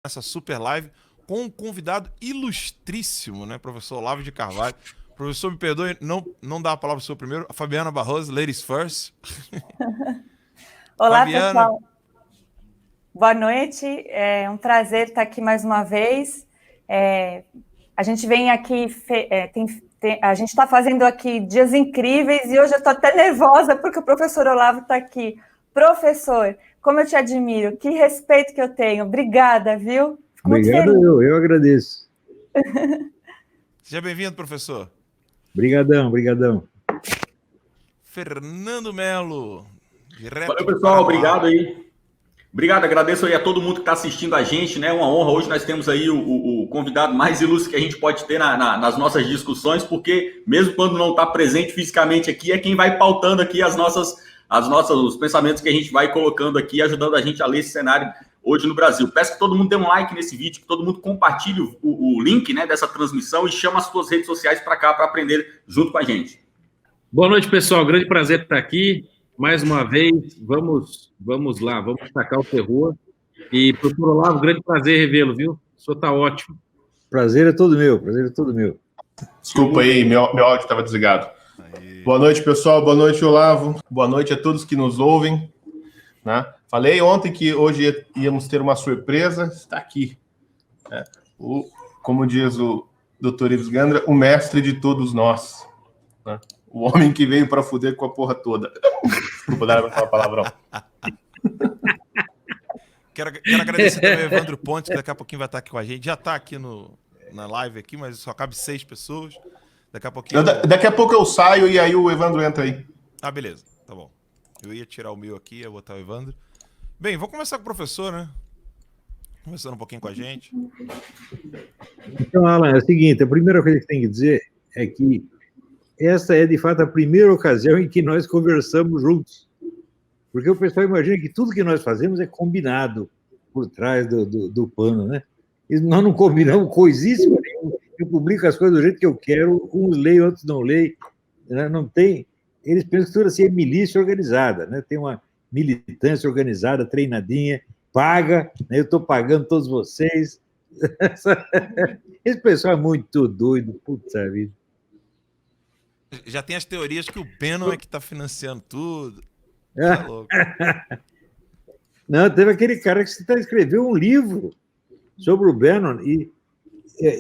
essa super live com um convidado ilustríssimo, né, professor Olavo de Carvalho. Professor, me perdoe, não dá a palavra para o senhor primeiro. A Fabiana Barroso, ladies first. Olá, Fabiana. pessoal. Boa noite. É um prazer estar aqui mais uma vez. A gente vem aqui, a gente está fazendo aqui dias incríveis e hoje eu estou até nervosa porque o professor Olavo está aqui. Professor, como eu te admiro, que respeito que eu tenho. Obrigada, viu? Fico obrigado, eu agradeço. Seja bem-vindo, professor. Obrigadão. Fernando Melo. Valeu, pessoal. Obrigado aí. Obrigado, agradeço aí a todo mundo que está assistindo a gente, né? Uma honra. Hoje nós temos aí o convidado mais ilustre que a gente pode ter nas nossas discussões, porque mesmo quando não está presente fisicamente aqui, é quem vai pautando aqui os pensamentos que a gente vai colocando aqui, ajudando a gente a ler esse cenário hoje no Brasil. Peço que todo mundo dê um like nesse vídeo, que todo mundo compartilhe o link, né, dessa transmissão e chama as suas redes sociais para cá para aprender junto com a gente. Boa noite, pessoal. Grande prazer estar aqui. Mais uma vez, vamos lá, vamos tacar o terror. E, professor Olavo, grande prazer revê-lo, viu? O senhor está ótimo. Prazer é todo meu. Desculpa aí, meu áudio estava desligado. Aí. Boa noite, pessoal. Boa noite, Olavo. Boa noite a todos que nos ouvem. Né? Falei ontem que hoje íamos ter uma surpresa. Está aqui. Né? Como diz o Dr. Ives Gandra, o mestre de todos nós. Né? O homem que veio para fuder com a porra toda. Desculpa, dar para falar palavrão. Quero agradecer também ao Evandro Pontes, que daqui a pouquinho vai estar aqui com a gente. Já está aqui na live aqui, mas só cabe 6 pessoas. Daqui a pouco eu saio e aí o Evandro entra aí. Ah, beleza. Tá bom. Eu ia tirar o meu aqui, ia botar o Evandro. Bem, vou começar com o professor, né? Conversando um pouquinho com a gente. Então, Alan, é o seguinte, a primeira coisa que tem que dizer é que essa é, de fato, a primeira ocasião em que nós conversamos juntos. Porque o pessoal imagina que tudo que nós fazemos é combinado por trás do pano, né? E nós não combinamos coisíssima nenhuma. Eu publico as coisas do jeito que eu quero, uns leem, outros não leem. Né? Não tem... Eles pensam que tudo assim é milícia organizada, né? Tem uma militância organizada, treinadinha, paga, né? Eu estou pagando todos vocês. Esse pessoal é muito doido, puta vida. Já tem as teorias que o Bannon é que está financiando tudo. Tá louco. Não, teve aquele cara que escreveu um livro sobre o Bannon e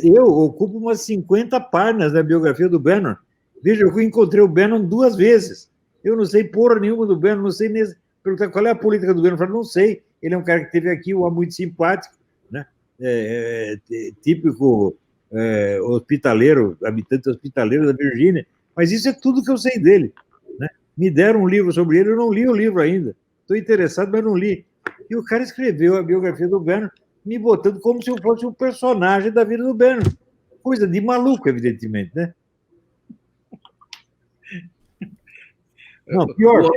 eu ocupo umas 50 páginas da biografia do Bannon. Veja, eu encontrei o Bannon 2 vezes. Eu não sei porra nenhuma do Bannon, não sei nem perguntar qual é a política do Bannon. Eu falei, não sei. Ele é um cara que teve aqui, um homem muito simpático, né? Típico hospitaleiro, habitante hospitaleiro da Virgínia. Mas isso é tudo que eu sei dele. Né? Me deram um livro sobre ele, eu não li o livro ainda. Estou interessado, mas não li. E o cara escreveu a biografia do Bannon, me botando como se eu fosse um personagem da vida do Bannon. Coisa de maluco, evidentemente, né? Não, pior,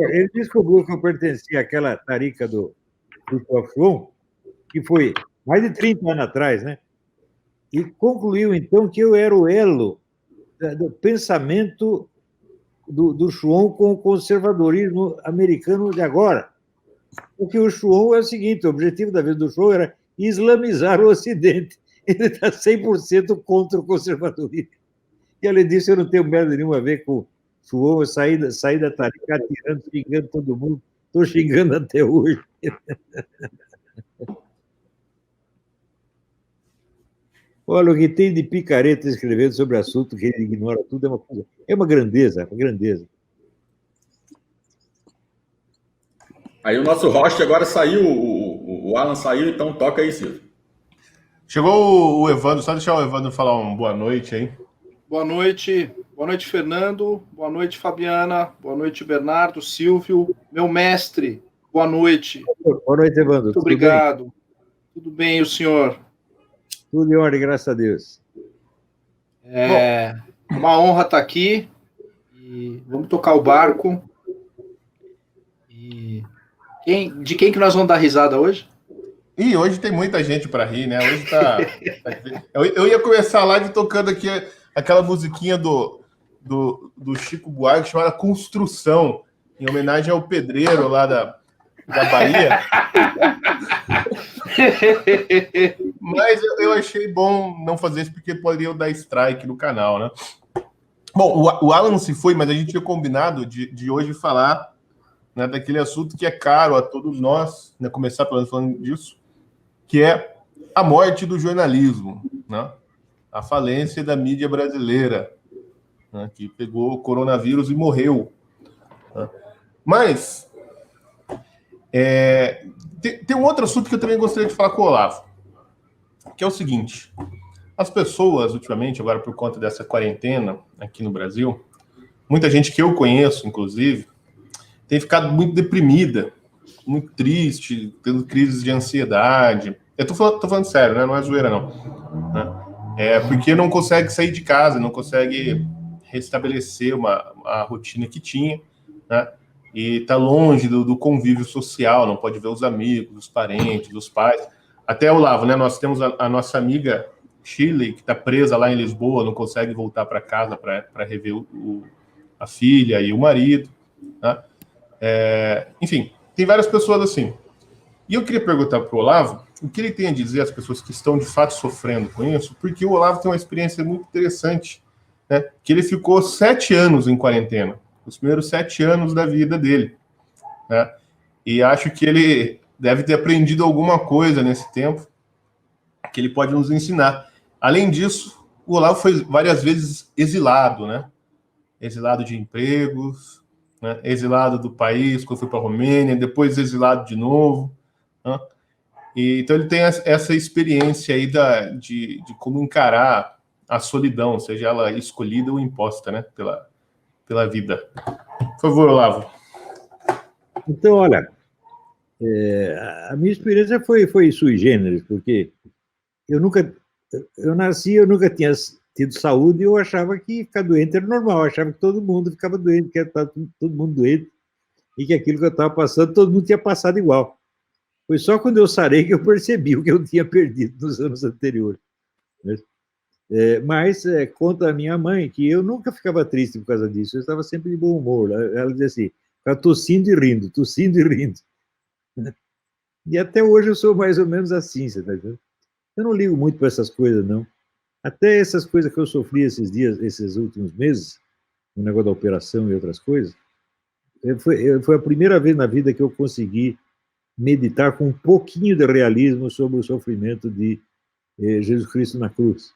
ele descobriu que eu pertencia àquela tarica do Afron, que foi mais de 30 anos atrás, né? E concluiu, então, que eu era o elo do pensamento do Schuon com o conservadorismo americano de agora. Porque o Schuon é o seguinte, o objetivo da vida do Schuon era islamizar o Ocidente. Ele está 100% contra o conservadorismo. E, além disso, eu não tenho merda nenhuma a ver com o Schuon, eu saí da tarica atirando, xingando todo mundo. Estou xingando até hoje. Olha, o que tem de picareta escrevendo sobre assunto que ele ignora tudo é uma coisa, é uma grandeza, uma grandeza. Aí o nosso host agora saiu, o Alan saiu, então toca aí, Silvio. Chegou o Evandro, só deixar o Evandro falar uma boa noite aí. Boa noite, Fernando, boa noite, Fabiana, boa noite, Bernardo, Silvio, meu mestre, boa noite. Boa noite, Evandro. Muito obrigado. Tudo bem, o senhor? Tudo em ordem, graças a Deus. É uma honra estar aqui. E vamos tocar o barco. E de quem que nós vamos dar risada hoje? E hoje tem muita gente para rir, né? Hoje tá... Eu ia começar a live tocando aqui aquela musiquinha do Chico Buarque chamada Construção, em homenagem ao pedreiro lá da Bahia. Mas eu achei bom não fazer isso, porque poderia dar strike no canal, né? Bom, o Alan se foi, mas a gente tinha combinado de hoje falar, né, daquele assunto que é caro a todos nós, né, começar falando disso, que é a morte do jornalismo, né? A falência da mídia brasileira, né, que pegou o coronavírus e morreu. Né? Mas tem um outro assunto que eu também gostaria de falar com o Olavo, que é o seguinte: as pessoas, ultimamente, agora por conta dessa quarentena aqui no Brasil, muita gente que eu conheço, inclusive, tem ficado muito deprimida, muito triste, tendo crises de ansiedade. Eu tô falando sério, né? Não é zoeira, não. Porque não consegue sair de casa, não consegue restabelecer a rotina que tinha, né? E tá longe do convívio social, não pode ver os amigos, os parentes, os pais. Até, Olavo, né? Nós temos a nossa amiga Shirley, que está presa lá em Lisboa, não consegue voltar para casa para rever a filha e o marido, né? Enfim, tem várias pessoas assim. E eu queria perguntar para o Olavo o que ele tem a dizer às pessoas que estão de fato sofrendo com isso, porque o Olavo tem uma experiência muito interessante, né? Que ele ficou 7 anos em quarentena, os primeiros 7 anos da vida dele, né? E acho que ele deve ter aprendido alguma coisa nesse tempo que ele pode nos ensinar. Além disso, o Olavo foi várias vezes exilado, né? Exilado de empregos, né? Exilado do país, quando foi para a Romênia, depois exilado de novo, né? Então ele tem essa experiência aí de como encarar a solidão, seja ela escolhida ou imposta, né? Pela vida. Por favor, Olavo. Então, olha, a minha experiência foi sui generis, porque eu nasci, eu nunca tinha tido saúde, e eu achava que ficar doente era normal, eu achava que todo mundo ficava doente, que estava todo mundo doente, e que aquilo que eu estava passando, todo mundo tinha passado igual. Foi só quando eu sarei que eu percebi o que eu tinha perdido nos anos anteriores. Mas conta a minha mãe que eu nunca ficava triste por causa disso, eu estava sempre de bom humor. Ela dizia assim, ficava tossindo e rindo, tossindo e rindo. E até hoje eu sou mais ou menos assim, você está vendo? Eu não ligo muito para essas coisas, não. Até essas coisas que eu sofri esses dias, esses últimos meses, o negócio da operação e outras coisas, foi a primeira vez na vida que eu consegui meditar com um pouquinho de realismo sobre o sofrimento de Jesus Cristo na cruz.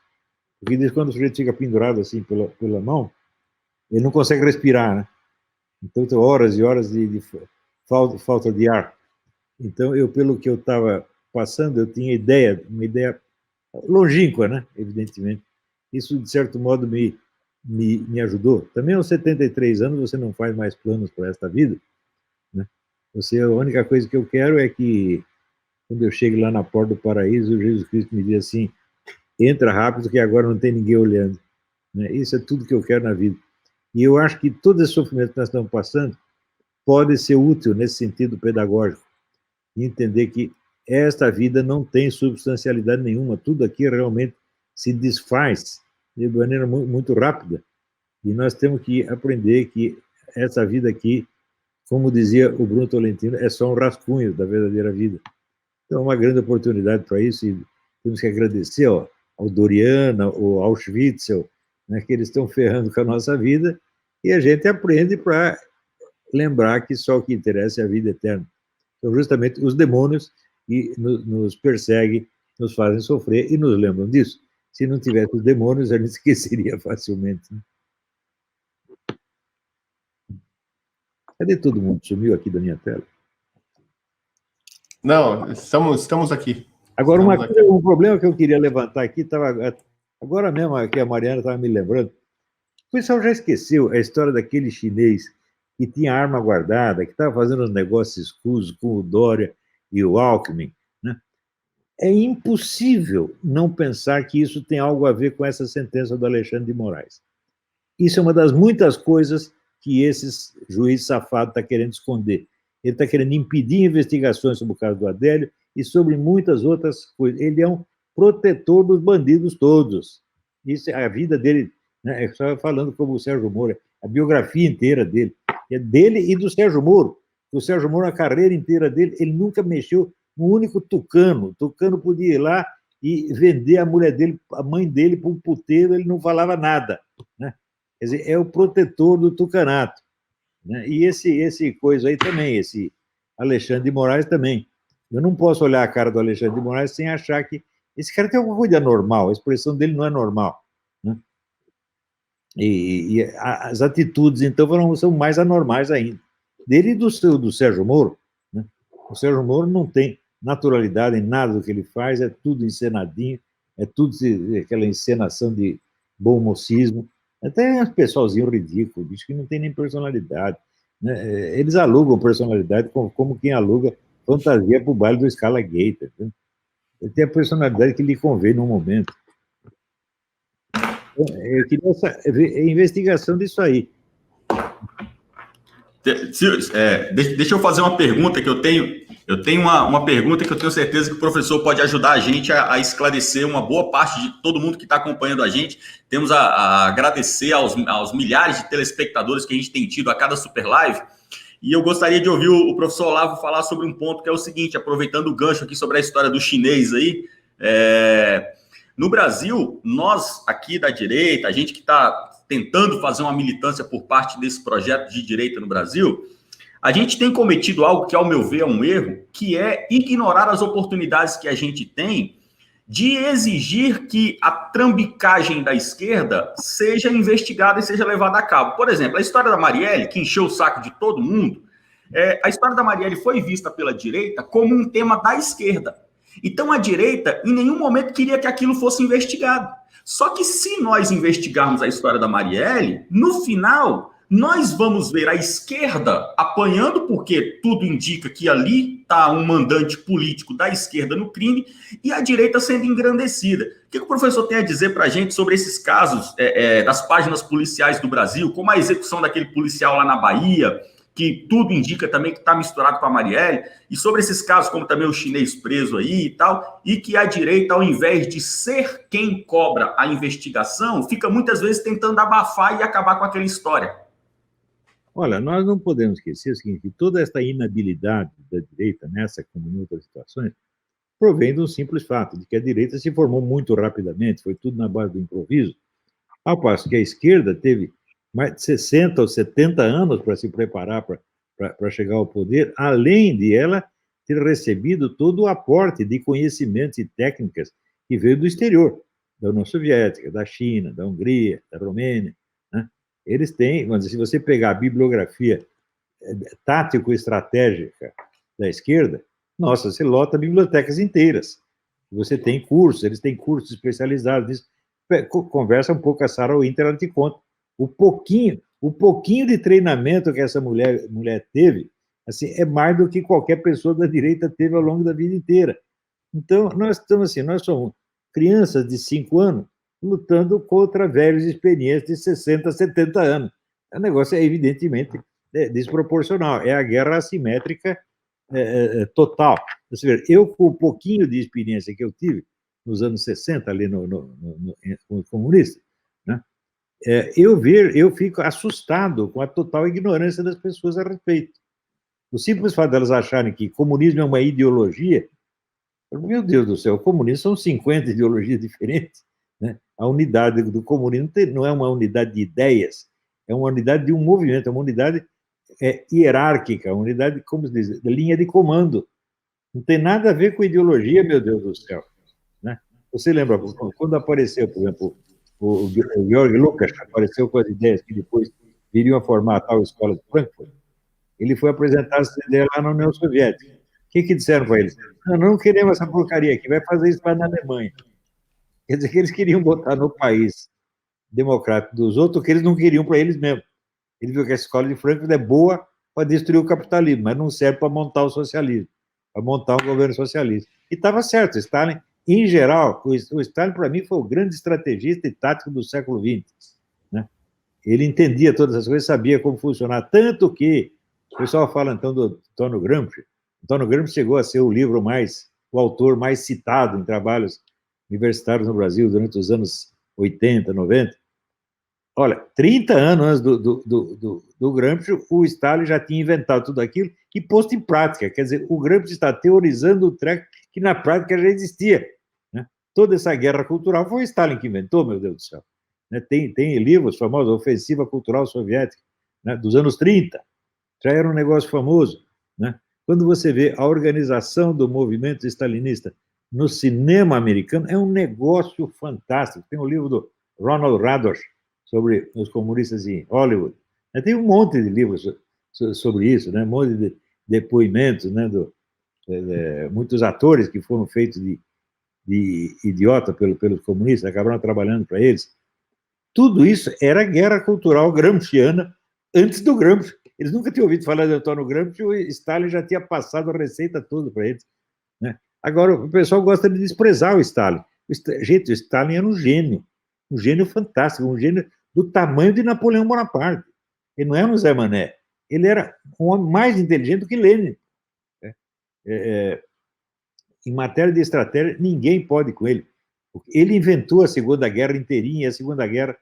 Porque desde quando o sujeito fica pendurado assim pela mão, ele não consegue respirar, né? Então tem horas e horas de falta de ar. Então, pelo que eu estava passando, eu tinha uma ideia longínqua, né? Evidentemente. Isso, de certo modo, me ajudou. Também aos 73 anos, você não faz mais planos para esta vida, né? A única coisa que eu quero é que, quando eu chegue lá na porta do paraíso, Jesus Cristo me diga assim, entra rápido que agora não tem ninguém olhando, né? Isso é tudo que eu quero na vida. E eu acho que todo esse sofrimento que nós estamos passando pode ser útil nesse sentido pedagógico, e entender que esta vida não tem substancialidade nenhuma, tudo aqui realmente se desfaz de maneira muito rápida, e nós temos que aprender que essa vida aqui, como dizia o Bruno Tolentino, é só um rascunho da verdadeira vida. Então, é uma grande oportunidade para isso, e temos que agradecer ao Doriana, ao Auschwitz, né, que eles estão ferrando com a nossa vida, e a gente aprende para lembrar que só o que interessa é a vida eterna. Então, justamente, os demônios que nos perseguem, nos fazem sofrer e nos lembram disso. Se não tivesse os demônios, a gente esqueceria facilmente, né? Cadê todo mundo? Sumiu aqui da minha tela? Não, estamos aqui. Agora, um problema que eu queria levantar aqui, agora mesmo aqui a Mariana estava me lembrando, o pessoal já esqueceu a história daquele chinês que tinha arma guardada, que estava fazendo uns negócios escusos com o Dória e o Alckmin, né? É impossível não pensar que isso tem algo a ver com essa sentença do Alexandre de Moraes. Isso é uma das muitas coisas que esse juiz safado está querendo esconder. Ele está querendo impedir investigações sobre o caso do Adélio e sobre muitas outras coisas. Ele é um protetor dos bandidos todos. Isso é a vida dele, né? Só falando como o Sérgio Moro, a biografia inteira dele. É dele e do Sérgio Moro. O Sérgio Moro, a carreira inteira dele, ele nunca mexeu um único tucano. O tucano podia ir lá e vender a mulher dele, a mãe dele, para um puteiro, ele não falava nada, né? Quer dizer, é o protetor do tucanato, né? E esse coisa aí também, esse Alexandre de Moraes também. Eu não posso olhar a cara do Alexandre de Moraes sem achar que esse cara tem alguma coisa anormal, a expressão dele não é normal, né? E as atitudes, então, são mais anormais ainda. Dele e do Sérgio Moro, né? O Sérgio Moro não tem naturalidade em nada do que ele faz, é tudo encenadinho, é tudo aquela encenação de bom mocismo, até um pessoalzinho ridículo, bicho que não tem nem personalidade, né? Eles alugam personalidade como quem aluga fantasia para o baile do Scala Gay, tá? Ele tem a personalidade que lhe convém no momento. Eu queria a investigação disso aí. Deixa eu fazer uma pergunta que eu tenho. Eu tenho uma pergunta que eu tenho certeza que o professor pode ajudar a gente a esclarecer uma boa parte de todo mundo que está acompanhando a gente. Temos a agradecer aos milhares de telespectadores que a gente tem tido a cada Super Live. E eu gostaria de ouvir o professor Olavo falar sobre um ponto que é o seguinte, aproveitando o gancho aqui sobre a história do chinês aí. No Brasil, nós aqui da direita, a gente que está tentando fazer uma militância por parte desse projeto de direita no Brasil, a gente tem cometido algo que, ao meu ver, é um erro, que é ignorar as oportunidades que a gente tem de exigir que a trambicagem da esquerda seja investigada e seja levada a cabo. Por exemplo, a história da Marielle, que encheu o saco de todo mundo, a história da Marielle foi vista pela direita como um tema da esquerda. Então, a direita, em nenhum momento, queria que aquilo fosse investigado. Só que se nós investigarmos a história da Marielle, no final, nós vamos ver a esquerda apanhando, porque tudo indica que ali está um mandante político da esquerda no crime, e a direita sendo engrandecida. O que o professor tem a dizer para a gente sobre esses casos das páginas policiais do Brasil, como a execução daquele policial lá na Bahia, que tudo indica também que está misturado com a Marielle, e sobre esses casos, como também o chinês preso aí e tal, e que a direita, ao invés de ser quem cobra a investigação, fica muitas vezes tentando abafar e acabar com aquela história. Olha, nós não podemos esquecer o seguinte, que toda esta inabilidade da direita, nessa como em outras situações, provém de um simples fato, de que a direita se formou muito rapidamente, foi tudo na base do improviso, ao passo que a esquerda teve mais de 60 ou 70 anos para se preparar para chegar ao poder, além de ela ter recebido todo o aporte de conhecimentos e técnicas que veio do exterior, da União Soviética, da China, da Hungria, da Romênia, né? Eles têm, mas se você pegar a bibliografia tático-estratégica da esquerda, nossa, você lota bibliotecas inteiras. Você tem cursos, eles têm cursos especializados. Conversa um pouco com a Sarah Winter, ela te conta. O pouquinho de treinamento que essa mulher teve, assim, é mais do que qualquer pessoa da direita teve ao longo da vida inteira. Então, nós somos crianças de 5 anos lutando contra velhos experientes de 60, 70 anos. O negócio é evidentemente desproporcional, é a guerra assimétrica total. Você vê, eu, com o pouquinho de experiência que eu tive nos anos 60, ali no comunista, né? Eu fico assustado com a total ignorância das pessoas a respeito. O simples fato delas acharem que comunismo é uma ideologia, meu Deus do céu, o comunismo são 50 ideologias diferentes, né? A unidade do comunismo não é uma unidade de ideias, é uma unidade de um movimento, é uma unidade hierárquica, uma unidade, como se diz, de linha de comando. Não tem nada a ver com ideologia, meu Deus do céu, né? Você lembra, quando apareceu, por exemplo, o Georg Lukács apareceu com as ideias que depois viriam a formar a tal escola de Frankfurt, ele foi apresentar essa ideia lá na União Soviética. O que disseram para eles? Não queremos essa porcaria aqui, vai fazer isso lá na Alemanha. Quer dizer que eles queriam botar no país democrático dos outros o que eles não queriam para eles mesmos. Ele viu que a escola de Frankfurt é boa para destruir o capitalismo, mas não serve para montar o socialismo, para montar um governo socialista. E estava certo, Stalin, em geral, o Stalin, para mim, foi o grande estrategista e tático do século XX, né? Ele entendia todas as coisas, sabia como funcionar, tanto que o pessoal fala, então, do Antônio Gramsci. Antônio Gramsci chegou a ser o autor mais citado em trabalhos universitários no Brasil durante os anos 80, 90. Olha, 30 anos antes do Gramsci, o Stalin já tinha inventado tudo aquilo e posto em prática. Quer dizer, o Gramsci está teorizando o treco que na prática já existia. Né? Toda essa guerra cultural foi o Stalin que inventou, meu Deus do céu. Né? Tem livros famosos, Ofensiva Cultural Soviética, né? Dos anos 30. Já era um negócio famoso. Né? Quando você vê a organização do movimento stalinista no cinema americano, é um negócio fantástico. Tem o livro do Ronald Radosh, sobre os comunistas em Hollywood. Tem um monte de livros sobre isso, né? Um monte de depoimentos, né? Muitos atores que foram feitos de idiota pelos comunistas, acabaram trabalhando para eles. Tudo isso era guerra cultural gramsciana antes do Gramsci. Eles nunca tinham ouvido falar de Antônio Gramsci, o Stalin já tinha passado a receita toda para eles. Né? Agora, o pessoal gosta de desprezar o Stalin. Gente, o Stalin era um gênio fantástico, um gênio do tamanho de Napoleão Bonaparte. Ele não era um Zé Mané. Ele era um homem mais inteligente do que Lenin. Em matéria de estratégia, ninguém pode com ele. Ele inventou a Segunda Guerra inteirinha, e a Segunda Guerra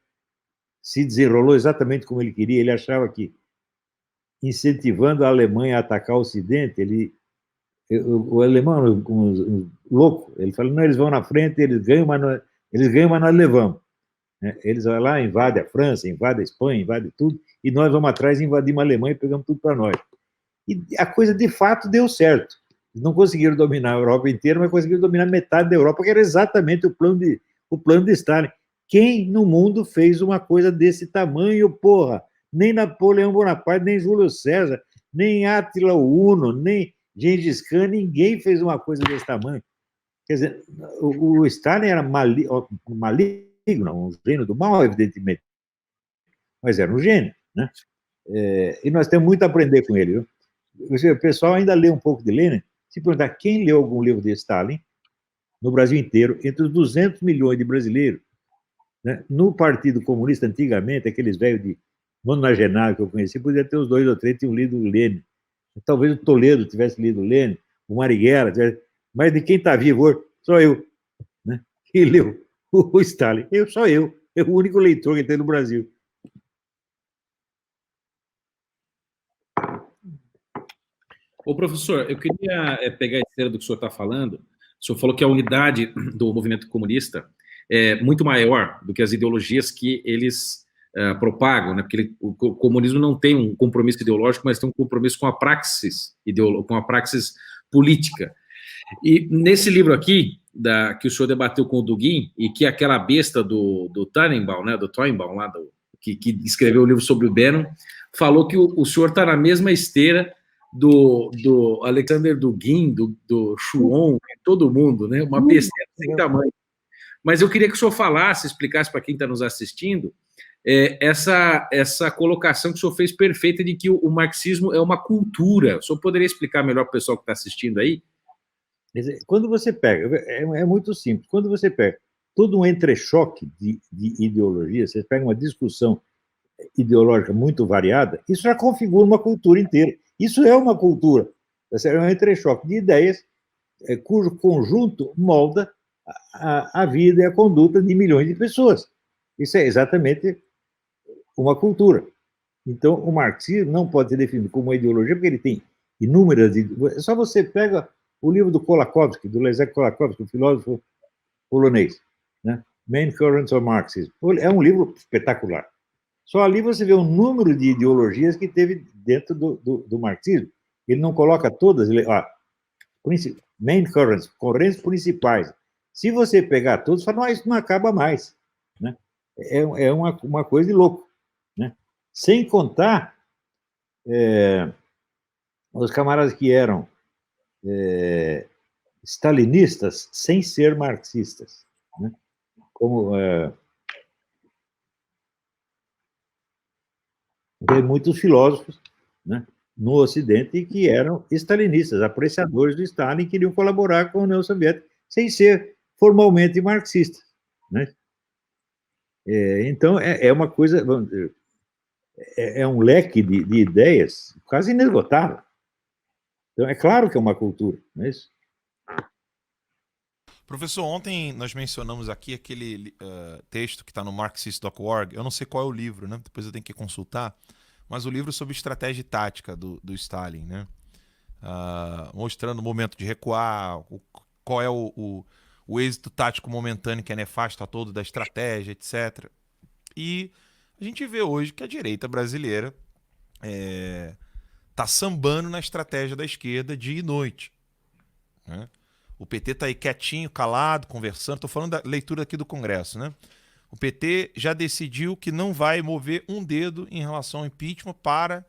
se desenrolou exatamente como ele queria. Ele achava que, incentivando a Alemanha a atacar o Ocidente, o alemão era um louco. Ele falou, não, eles vão na frente, eles ganham, mas nós levamos. Eles vão lá, invadem a França, invadem a Espanha, invadem tudo, e nós vamos atrás e invadimos a Alemanha e pegamos tudo para nós. E a coisa, de fato, deu certo. Eles não conseguiram dominar a Europa inteira, mas conseguiram dominar metade da Europa, que era exatamente o plano de Stalin. Quem no mundo fez uma coisa desse tamanho, porra? Nem Napoleão Bonaparte, nem Júlio César, nem Átila Uno, nem Gengis Khan, ninguém fez uma coisa desse tamanho. Quer dizer, o Stalin era maligno, um gênio do mal, evidentemente, mas era um gênio, né? E nós temos muito a aprender com ele. Viu? O pessoal ainda lê um pouco de Lenin. Se perguntar quem leu algum livro de Stalin, no Brasil inteiro, entre os 200 milhões de brasileiros, né? No Partido Comunista, antigamente, aqueles velhos de nonagenário que eu conheci, podia ter os 2 ou 3 que tinham lido Lenin. Talvez o Toledo tivesse lido Lenin, o Marighella, mas de quem está vivo hoje, só eu, né? Que leu o Stalin. Só eu. É o único leitor que tem no Brasil. Ô, professor, eu queria pegar a esteira do que o senhor está falando. O senhor falou que a unidade do movimento comunista é muito maior do que as ideologias que eles propagam, né? Porque o comunismo não tem um compromisso ideológico, mas tem um compromisso com a praxis política. E nesse livro aqui, que o senhor debateu com o Dugin, e que aquela besta do Tannenbaum, né, do Tannenbaum, lá que escreveu o livro sobre o Bannon, falou que o senhor está na mesma esteira do Alexander Dugin, do Schuon, todo mundo, né? Uma besteira sem tamanho. Mas eu queria que o senhor falasse, explicasse para quem está nos assistindo, essa colocação que o senhor fez perfeita de que o marxismo é uma cultura. O senhor poderia explicar melhor para o pessoal que está assistindo aí? Quando você pega, é muito simples, quando você pega todo um entrechoque de ideologias, você pega uma discussão ideológica muito variada, isso já configura uma cultura inteira. Isso é uma cultura, é um entrechoque de ideias cujo conjunto molda a vida e a conduta de milhões de pessoas. Isso é exatamente uma cultura. Então, o marxismo não pode ser definido como uma ideologia, porque ele tem inúmeras... Só você pega o livro do Kolakowski, do Leszek Kolakowski, o filósofo polonês, né? Main Currents of Marxism. É um livro espetacular. Só ali você vê o número de ideologias que teve dentro do marxismo. Ele não coloca todas, main currents, correntes principais. Se você pegar todos, fala, não, isso não acaba mais. Né? É uma coisa de louco. Né? Sem contar os camaradas que eram stalinistas sem ser marxistas. Né? Como... tem muitos filósofos, né, no Ocidente que eram stalinistas, apreciadores do Stalin, queriam colaborar com a União Soviética, sem ser formalmente marxistas. Né? Então, é uma coisa, é um leque de ideias quase inesgotável. Então, é claro que é uma cultura, não é isso? Professor, ontem nós mencionamos aqui aquele texto que está no Marxist.org. Eu não sei qual é o livro, né? Depois eu tenho que consultar. Mas o livro sobre estratégia e tática do Stalin, né? Mostrando o momento de recuar, qual é o êxito tático momentâneo que é nefasto a todo da estratégia, etc. E a gente vê hoje que a direita brasileira está sambando na estratégia da esquerda dia e noite, né? O PT está aí quietinho, calado, conversando. Estou falando da leitura aqui do Congresso, né? O PT já decidiu que não vai mover um dedo em relação ao impeachment para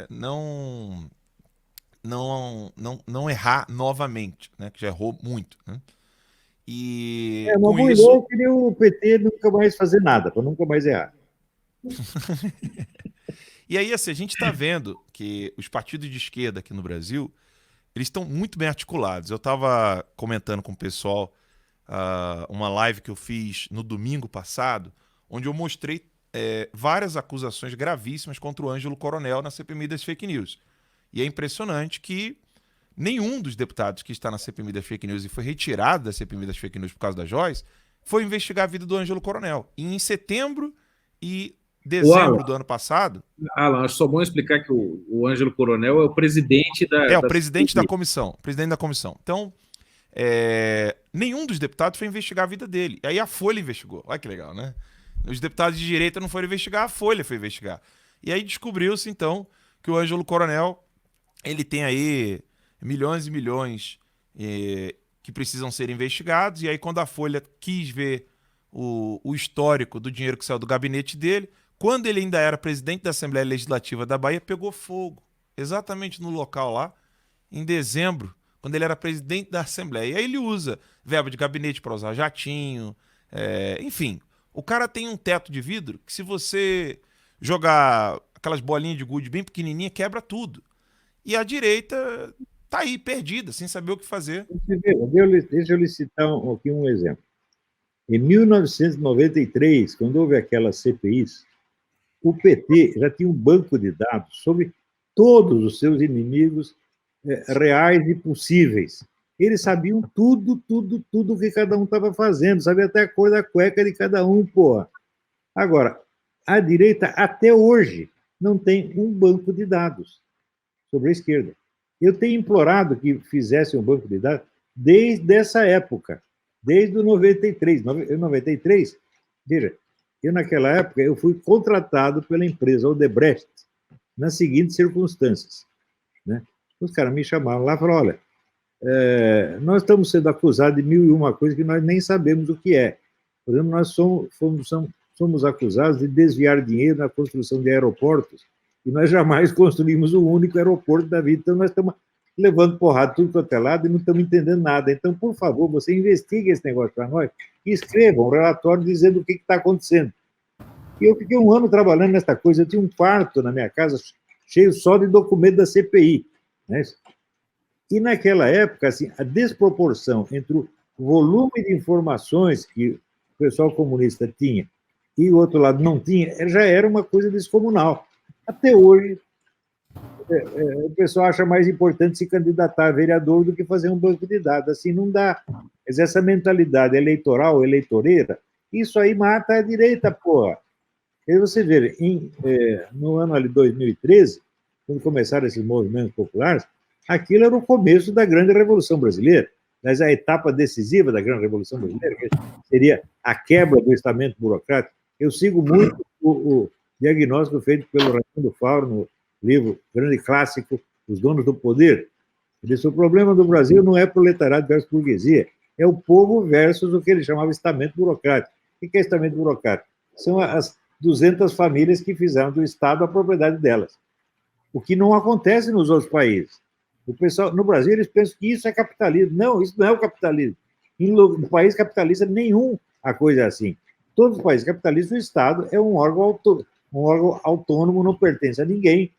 não errar novamente, né? Que já errou muito, né? E uma boa ideia queria o PT nunca mais fazer nada, para nunca mais errar. E aí, assim, a gente está vendo que os partidos de esquerda aqui no Brasil, eles estão muito bem articulados. Eu estava comentando com o pessoal uma live que eu fiz no domingo passado, onde eu mostrei várias acusações gravíssimas contra o Ângelo Coronel na CPMI das fake news. E é impressionante que nenhum dos deputados que está na CPMI das fake news e foi retirado da CPMI das fake news por causa da Joyce foi investigar a vida do Ângelo Coronel. E em setembro e dezembro do ano passado... Alan, acho só bom explicar que o Ângelo Coronel é o presidente da... o presidente da comissão. Presidente da comissão. Então, nenhum dos deputados foi investigar a vida dele. Aí a Folha investigou. Olha que legal, né? Os deputados de direita não foram investigar, a Folha foi investigar. E aí descobriu-se, então, que o Ângelo Coronel, ele tem aí milhões e milhões que precisam ser investigados. E aí, quando a Folha quis ver o histórico do dinheiro que saiu do gabinete dele, quando ele ainda era presidente da Assembleia Legislativa da Bahia, pegou fogo. Exatamente no local lá, em dezembro, quando ele era presidente da Assembleia. E aí ele usa verba de gabinete para usar jatinho, enfim. O cara tem um teto de vidro que, se você jogar aquelas bolinhas de gude bem pequenininha, quebra tudo. E a direita tá aí, perdida, sem saber o que fazer. Deixa eu lhe citar aqui um exemplo. Em 1993, quando houve aquelas CPIs, o PT já tinha um banco de dados sobre todos os seus inimigos reais e possíveis. Eles sabiam tudo que cada um estava fazendo, sabia até a cor da cueca de cada um, porra. Agora, a direita, até hoje, não tem um banco de dados sobre a esquerda. Eu tenho implorado que fizessem um banco de dados desde essa época, desde o 93. Em 93, veja, naquela época, eu fui contratado pela empresa Odebrecht nas seguintes circunstâncias, né? Os caras me chamaram lá e falaram, olha, nós estamos sendo acusados de 1001 coisas que nós nem sabemos o que é. Por exemplo, nós somos acusados de desviar dinheiro na construção de aeroportos e nós jamais construímos o único aeroporto da vida. Então, nós estamos levando porrada tudo quanto é lado e não estamos entendendo nada. Então, por favor, você investigue esse negócio para nós e escreva um relatório dizendo o que está acontecendo. E eu fiquei um ano trabalhando nessa coisa. Eu tinha um quarto na minha casa cheio só de documentos da CPI, né? E naquela época, assim, a desproporção entre o volume de informações que o pessoal comunista tinha e o outro lado não tinha, já era uma coisa descomunal. Até hoje, o pessoal acha mais importante se candidatar a vereador do que fazer um banco de dados. Assim, não dá. Mas essa mentalidade eleitoral, eleitoreira, isso aí mata a direita, porra. E aí você vê, no ano ali 2013, quando começaram esses movimentos populares, aquilo era o começo da grande Revolução Brasileira. Mas a etapa decisiva da grande Revolução Brasileira, que seria a quebra do estamento burocrático. Eu sigo muito o diagnóstico feito pelo Raimundo Fauro no livro grande clássico, Os Donos do Poder. Ele disse, o problema do Brasil não é proletariado versus burguesia, é o povo versus o que ele chamava estamento burocrático. O que é estamento burocrático? São as 200 famílias que fizeram do Estado a propriedade delas. O que não acontece nos outros países. O pessoal, no Brasil, eles pensam que isso é capitalismo. Não, isso não é o capitalismo. No país capitalista, nenhum a coisa é assim. Todos os países capitalistas, o Estado é um órgão autônomo, não pertence a ninguém.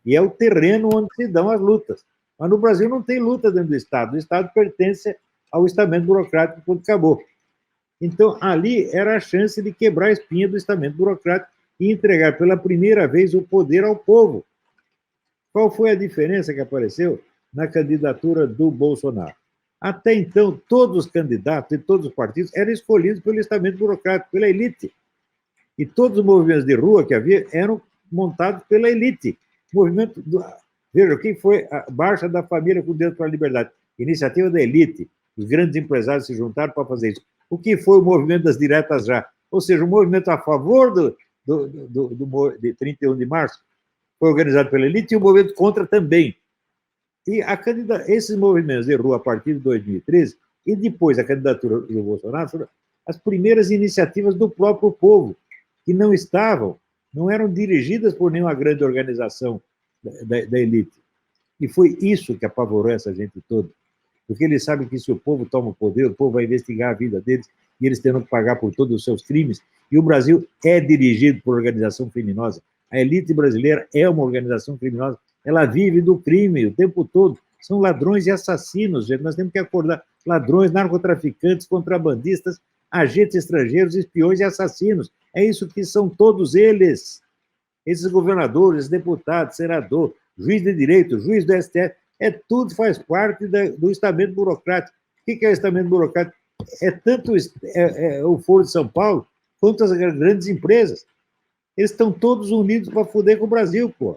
E é o terreno onde se dão as lutas. Mas no Brasil não tem luta dentro do Estado. O Estado pertence ao estamento burocrático quando acabou. Então, ali era a chance de quebrar a espinha do estamento burocrático e entregar pela primeira vez o poder ao povo. Qual foi a diferença que apareceu na candidatura do Bolsonaro? Até então, todos os candidatos e todos os partidos eram escolhidos pelo estamento burocrático, pela elite. E todos os movimentos de rua que havia eram montados pela elite. Veja, quem foi a Marcha da Família com Deus para a Liberdade? Iniciativa da elite. Os grandes empresários se juntaram para fazer isso. O que foi o movimento das diretas já? Ou seja, o movimento a favor de 31 de março foi organizado pela elite e o movimento contra também. E esses movimentos de rua a partir de 2013 e depois a candidatura do Bolsonaro foram as primeiras iniciativas do próprio povo, que não eram dirigidas por nenhuma grande organização da elite. E foi isso que apavorou essa gente toda. Porque eles sabem que se o povo toma o poder, o povo vai investigar a vida deles e eles terão que pagar por todos os seus crimes. E o Brasil é dirigido por organização criminosa. A elite brasileira é uma organização criminosa. Ela vive do crime o tempo todo. São ladrões e assassinos, gente. Nós temos que acordar. Ladrões, narcotraficantes, contrabandistas, agentes estrangeiros, espiões e assassinos. É isso que são todos eles. Esses governadores, deputados, senador, juiz de direito, juiz do STF, tudo faz parte do estamento burocrático. O que é o estamento burocrático? É tanto o Foro de São Paulo quanto as grandes empresas. Eles estão todos unidos para foder com o Brasil, pô.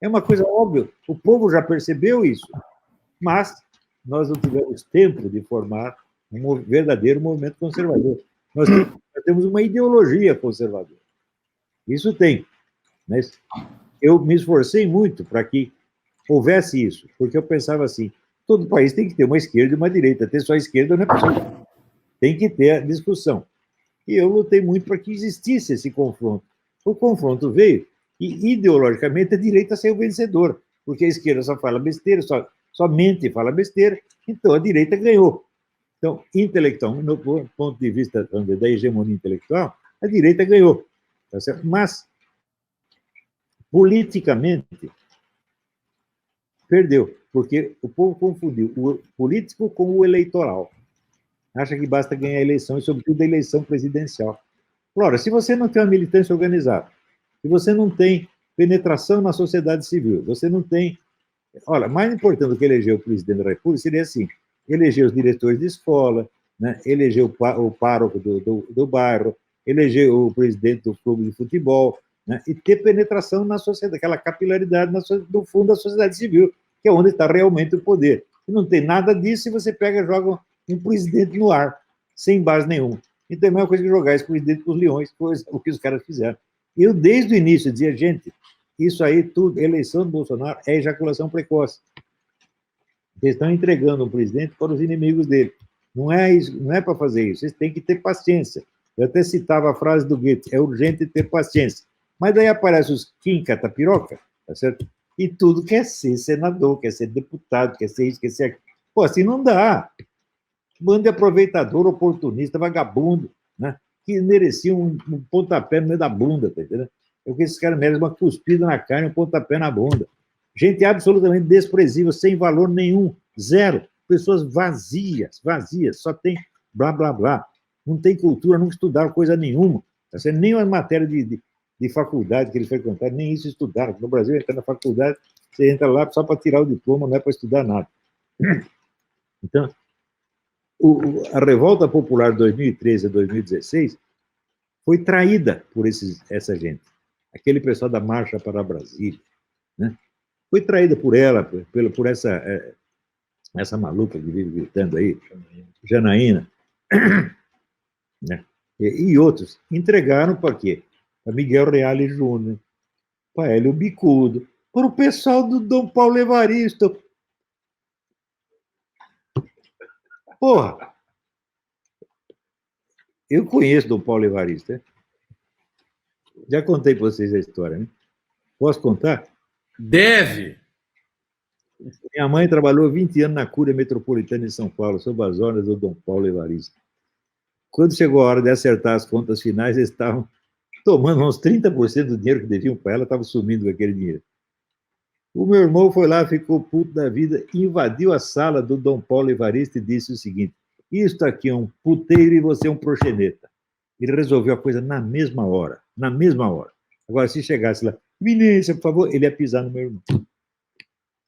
É uma coisa óbvia. O povo já percebeu isso. Mas nós não tivemos tempo de formar um verdadeiro movimento conservador. Nós temos uma ideologia conservadora. Isso tem. Mas eu me esforcei muito para que houvesse isso, porque eu pensava assim, todo país tem que ter uma esquerda e uma direita, ter só a esquerda não é possível. Tem que ter a discussão. E eu lutei muito para que existisse esse confronto. O confronto veio e, ideologicamente, a direita saiu vencedora, porque a esquerda só fala besteira, só mente e fala besteira, então a direita ganhou. Então, intelectual, no ponto de vista da hegemonia intelectual, a direita ganhou. Tá certo? Mas, politicamente, perdeu, porque o povo confundiu o político com o eleitoral. Acha que basta ganhar a eleição, e sobretudo a eleição presidencial. Ora, se você não tem uma militância organizada, se você não tem penetração na sociedade civil, você não tem... Olha, mais importante do que eleger o presidente da República seria assim, eleger os diretores de escola, né? Eleger o pároco do bairro, eleger o presidente do clube de futebol, né? E ter penetração na sociedade, aquela capilaridade no fundo da sociedade civil, que é onde está realmente o poder. E não tem nada disso e você pega e joga um presidente no ar, sem base nenhuma. Então é a mesma coisa que jogar esse presidente para os leões, foi o que os caras fizeram. Eu, desde o início, dizia, gente, isso aí tudo, eleição do Bolsonaro é ejaculação precoce. Eles estão entregando o presidente para os inimigos dele. Não é isso, não é para fazer isso, vocês têm que ter paciência. Eu até citava a frase do Goethe, é urgente ter paciência. Mas daí aparecem os Kim Catapiroca, tá certo? E tudo quer ser senador, quer ser deputado, quer ser isso, quer ser aquilo. Pô, assim não dá. Bando de aproveitador, oportunista, vagabundo, né? Que merecia um pontapé no meio da bunda, tá entendendo? É o que esses caras merecem, uma cuspida na carne, um pontapé na bunda. Gente absolutamente desprezível, sem valor nenhum, zero. Pessoas vazias, só tem blá, blá, blá. Não tem cultura, nunca estudaram coisa nenhuma. Nem uma matéria de faculdade que eles frequentaram, nem isso estudaram. No Brasil, entra na faculdade, você entra lá só para tirar o diploma, não é para estudar nada. Então, a revolta popular de 2013 a 2016 foi traída por essa gente. Aquele pessoal da Marcha para Brasília, né? Foi traída por ela, por essa maluca que vive gritando aí, Janaína, né? E outros. Entregaram para quê? Para Miguel Reale Júnior, para Hélio Bicudo, para o pessoal do Dom Paulo Evaristo. Porra! Eu conheço Dom Paulo Evaristo, né? Já contei para vocês a história, né? Posso contar? Deve! Minha mãe trabalhou 20 anos na Cúria Metropolitana de São Paulo, sob as ordens do Dom Paulo Evaristo. Quando chegou a hora de acertar as contas finais, eles estavam tomando uns 30% do dinheiro que deviam para ela, estavam sumindo com aquele dinheiro. O meu irmão foi lá, ficou puto da vida, invadiu a sala do Dom Paulo Evaristo e disse o seguinte: isto aqui é um puteiro e você é um proxeneta. Ele resolveu a coisa na mesma hora. Agora, se chegasse lá, Eminência, por favor, ele ia pisar no meu irmão.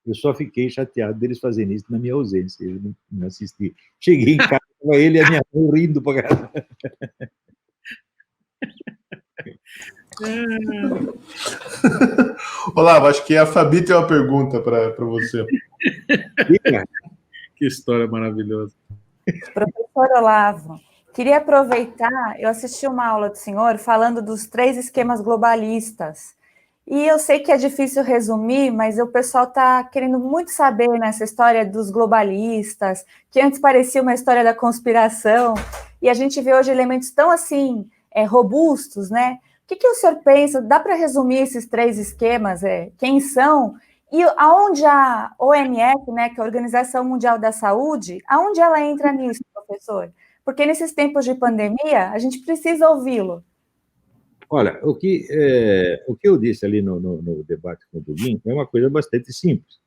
Eu só fiquei chateado deles fazerem isso na minha ausência. Eu não assisti. Cheguei em casa, estava ele e a minha mãe rindo para caramba. Olá, acho que a Fabi tem uma pergunta para você. Que história maravilhosa. Professor Olavo, queria aproveitar, eu assisti uma aula do senhor falando dos 3 esquemas globalistas. E eu sei que é difícil resumir, mas o pessoal está querendo muito saber nessa história dos globalistas, que antes parecia uma história da conspiração, e a gente vê hoje elementos tão assim, robustos, né? O que o senhor pensa? Dá para resumir esses 3 esquemas? Quem são? E aonde a OMS, né, que é a Organização Mundial da Saúde, aonde ela entra nisso, professor? Porque nesses tempos de pandemia, a gente precisa ouvi-lo. Olha, o que eu disse ali no debate com o Duguin é uma coisa bastante simples.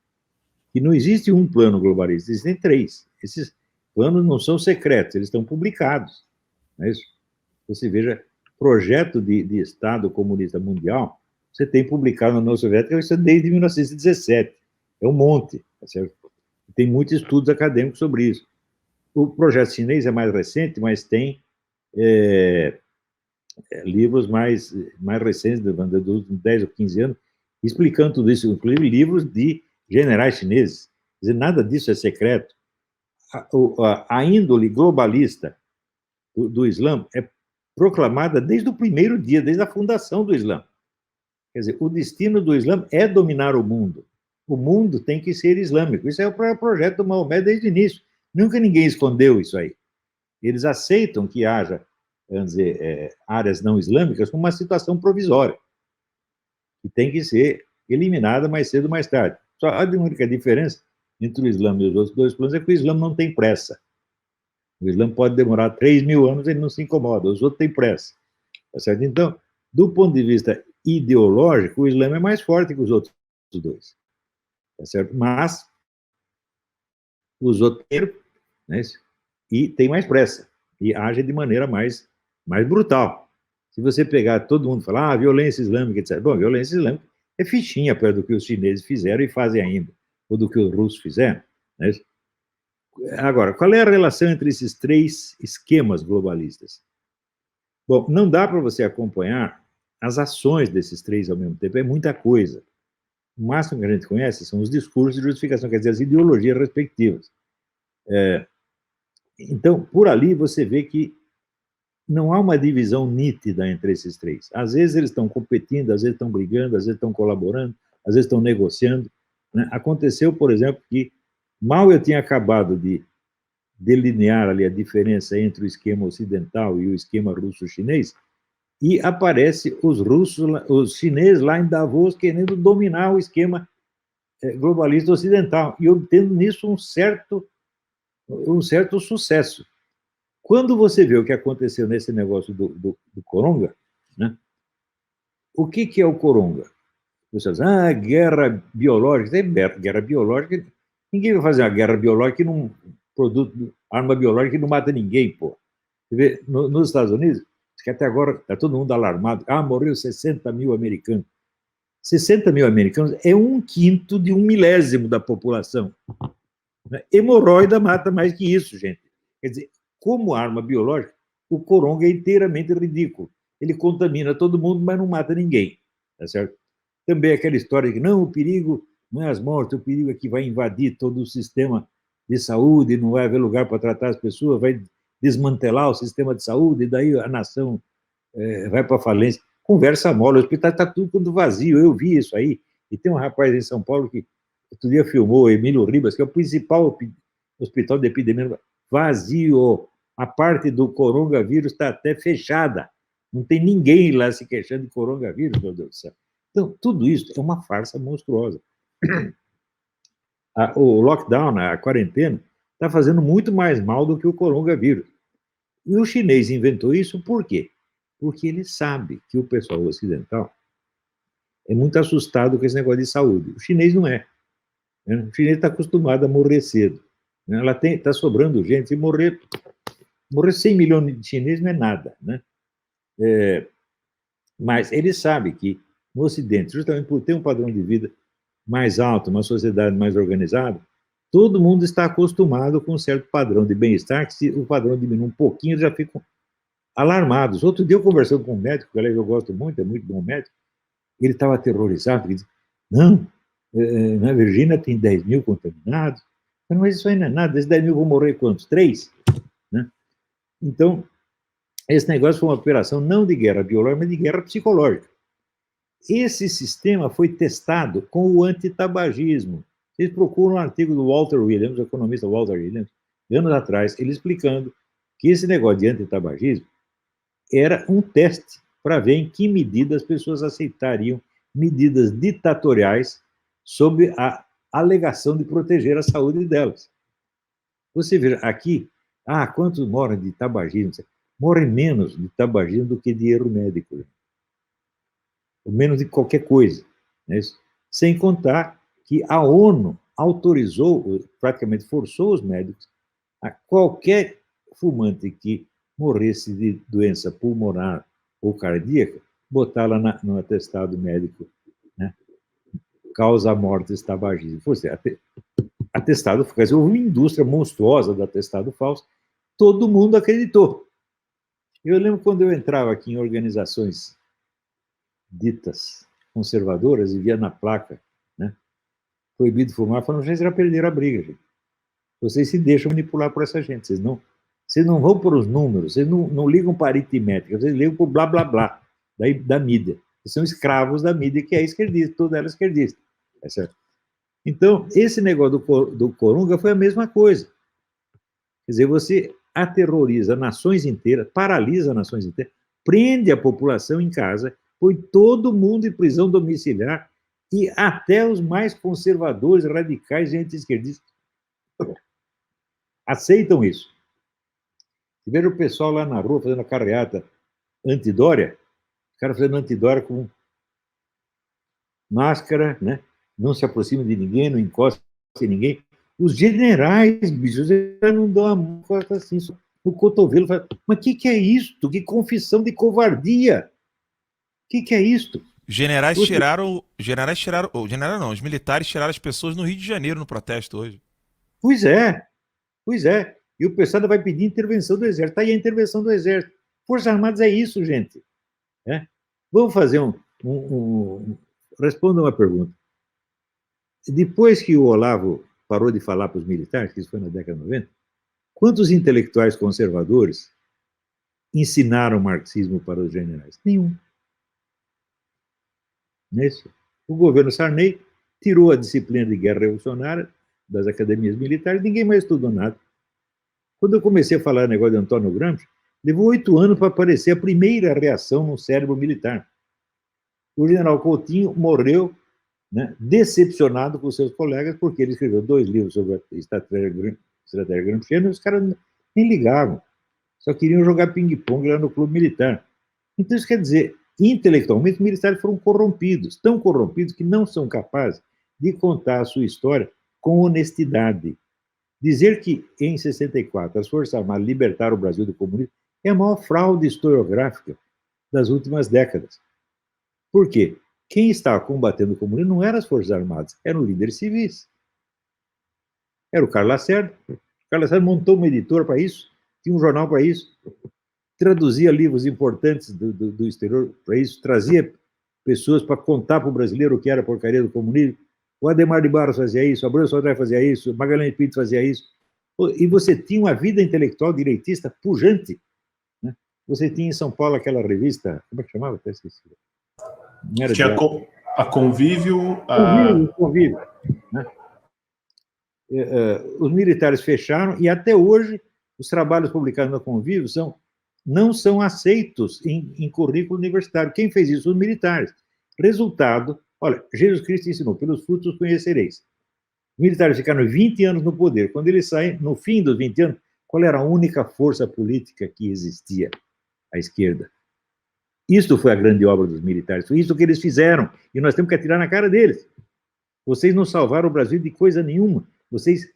Que não existe um plano globalista, existem 3. Esses planos não são secretos, eles estão publicados. Não é isso? Você veja, projeto de Estado comunista mundial, você tem publicado na União Soviética isso desde 1917. É um monte, tá certo? Tem muitos estudos acadêmicos sobre isso. O projeto chinês é mais recente, mas tem livros mais recentes, dos últimos 10 ou 15 anos, explicando tudo isso, inclusive livros de generais chineses. Quer dizer, nada disso é secreto. A índole globalista do Islã é proclamada desde o primeiro dia, desde a fundação do Islã. Quer dizer, o destino do Islã é dominar o mundo. O mundo tem que ser islâmico. Isso é o projeto do Maomé desde o início. Nunca ninguém escondeu isso aí. Eles aceitam que haja, vamos dizer, áreas não islâmicas como uma situação provisória, que tem que ser eliminada mais cedo ou mais tarde. Só a única diferença entre o Islã e os outros 2 planos é que o Islã não tem pressa. O Islã pode demorar 3.000 anos, ele não se incomoda, os outros têm pressa. Tá certo? Então, do ponto de vista ideológico, o Islã é mais forte que os outros 2. Tá certo? Mas os outros têm, né, e tem mais pressa, e agem de maneira mais brutal. Se você pegar todo mundo e falar, violência islâmica, etc. Bom, violência islâmica é fichinha perto do que os chineses fizeram e fazem ainda, ou do que os russos fizeram. Né? Agora, qual é a relação entre esses 3 esquemas globalistas? Bom, não dá para você acompanhar as ações desses 3 ao mesmo tempo, é muita coisa. O máximo que a gente conhece são os discursos de justificação, quer dizer, as ideologias respectivas. Então, por ali você vê que não há uma divisão nítida entre esses 3. Às vezes eles estão competindo, às vezes estão brigando, às vezes estão colaborando, às vezes estão negociando. Né? Aconteceu, por exemplo, que mal eu tinha acabado de delinear ali a diferença entre o esquema ocidental e o esquema russo-chinês, e aparece os chineses lá em Davos querendo dominar o esquema globalista ocidental e obtendo nisso um certo sucesso. Quando você vê o que aconteceu nesse negócio do Coronga, né? O que é o Coronga? Você diz, guerra biológica. Guerra biológica, ninguém vai fazer uma guerra biológica que não produz arma biológica que não mata ninguém, pô. Você vê, nos Estados Unidos, que até agora está todo mundo alarmado. Morreu 60 mil americanos. 60 mil americanos é 1/5 de 1/1000 da população. Hemorroida mata mais que isso, gente. Quer dizer, como arma biológica, o Coronga é inteiramente ridículo. Ele contamina todo mundo, mas não mata ninguém. Tá certo? Também aquela história de que não, o perigo não é as mortes, o perigo é que vai invadir todo o sistema de saúde, não vai haver lugar para tratar as pessoas, vai desmantelar o sistema de saúde, e daí a nação vai para a falência. Conversa mole, o hospital está tudo vazio, eu vi isso aí. E tem um rapaz em São Paulo que outro dia filmou, Emílio Ribas, que é o principal hospital de epidemia, vazio. A parte do coronavírus está até fechada. Não tem ninguém lá se queixando de coronavírus, meu Deus do céu. Então, tudo isso é uma farsa monstruosa. O lockdown, a quarentena, está fazendo muito mais mal do que o coronavírus. E o chinês inventou isso por quê? Porque ele sabe que o pessoal ocidental é muito assustado com esse negócio de saúde. O chinês não é. O chinês está acostumado a morrer cedo. Está sobrando gente, e morrer 100 milhões de chineses não é nada. Né? Mas ele sabe que no Ocidente, justamente por ter um padrão de vida mais alto, uma sociedade mais organizada, todo mundo está acostumado com um certo padrão de bem-estar, que se o padrão diminui um pouquinho, já ficam alarmados. Outro dia, eu conversando com um médico, que eu gosto muito, é muito bom médico, ele estava aterrorizado, ele disse, não, na Virgínia tem 10 mil contaminados, mas isso aí não é nada, desses 10 mil vão morrer quantos? 3? Né? Então, esse negócio foi uma operação não de guerra biológica, mas de guerra psicológica. Esse sistema foi testado com o antitabagismo. Vocês procuram um artigo do Walter Williams, o economista Walter Williams, anos atrás, ele explicando que esse negócio de antitabagismo era um teste para ver em que medida as pessoas aceitariam medidas ditatoriais sob a alegação de proteger a saúde delas. Você vê aqui, quantos morrem de tabagismo? Morrem menos de tabagismo do que de erro médico. Ou menos de qualquer coisa. Né? Sem contar que a ONU autorizou, praticamente forçou os médicos a qualquer fumante que morresse de doença pulmonar ou cardíaca, botá-la no atestado médico, né? Causa mortes tabagismo. Atestado, quer dizer, houve uma indústria monstruosa do atestado falso, todo mundo acreditou. Eu lembro quando eu entrava aqui em organizações ditas conservadoras e via na placa, né, proibido fumar, falando, vocês já perderam a briga, gente. Vocês se deixam manipular por essa gente, vocês não vão por os números, vocês não ligam para aritmética, vocês ligam por blá, blá, blá, da mídia. Vocês são escravos da mídia, que é esquerdista, toda ela é esquerdista. É certo? Então, esse negócio do Coronga foi a mesma coisa. Quer dizer, você aterroriza nações inteiras, paralisa nações inteiras, prende a população em casa, põe todo mundo em prisão domiciliar, e até os mais conservadores, radicais e anti-esquerdistas aceitam isso. Você veja o pessoal lá na rua fazendo a carreata antidória, o cara fazendo antidória com máscara, né? Não se aproxima de ninguém, não encosta em ninguém. Os generais, bichos, não dão a mão assim, no cotovelo. Mas o que é isto? Que confissão de covardia! O que é isto? Os militares tiraram as pessoas no Rio de Janeiro no protesto hoje. Pois é. E o pessoal ainda vai pedir intervenção do Exército. Está aí a intervenção do Exército. Forças Armadas é isso, gente. Vamos fazer responda uma pergunta. Depois que o Olavo parou de falar para os militares, que isso foi na década de 90, quantos intelectuais conservadores ensinaram marxismo para os generais? Nenhum. Nesse. O governo Sarney tirou a disciplina de guerra revolucionária das academias militares, ninguém mais estudou nada. Quando eu comecei a falar negócio de Antônio Gramsci, levou 8 anos para aparecer a primeira reação no cérebro militar. O general Coutinho morreu, né, decepcionado com seus colegas, porque ele escreveu 2 livros sobre a estratégia gramsciana, e os caras nem ligavam, só queriam jogar ping-pong lá no clube militar. Então, isso quer dizer, intelectualmente, os militares foram corrompidos, tão corrompidos que não são capazes de contar a sua história com honestidade. Dizer que, em 64, as Forças Armadas libertaram o Brasil do comunismo é a maior fraude historiográfica das últimas décadas. Por quê? Quem estava combatendo o comunismo não eram as Forças Armadas, eram líderes civis. Era o Carlos Lacerda. O Carlos Lacerda montou uma editora para isso, tinha um jornal para isso, traduzia livros importantes do exterior para isso, trazia pessoas para contar para o brasileiro o que era a porcaria do comunismo. O Ademar de Barros fazia isso, o Abreu Sodré fazia isso, o Magalhães Pinto fazia isso. E você tinha uma vida intelectual direitista pujante. Né? Você tinha em São Paulo aquela revista, como é que chamava? Até esqueci. Tinha a Convívio. Convívio. Né? Os militares fecharam e até hoje os trabalhos publicados na Convívio não são aceitos em currículo universitário. Quem fez isso? Os militares. Resultado, olha, Jesus Cristo ensinou, pelos frutos os conhecereis. Os militares ficaram 20 anos no poder. Quando eles saem, no fim dos 20 anos, qual era a única força política que existia? A esquerda. Isto foi a grande obra dos militares, foi isso que eles fizeram, e nós temos que atirar na cara deles. Vocês não salvaram o Brasil de coisa nenhuma. Vocês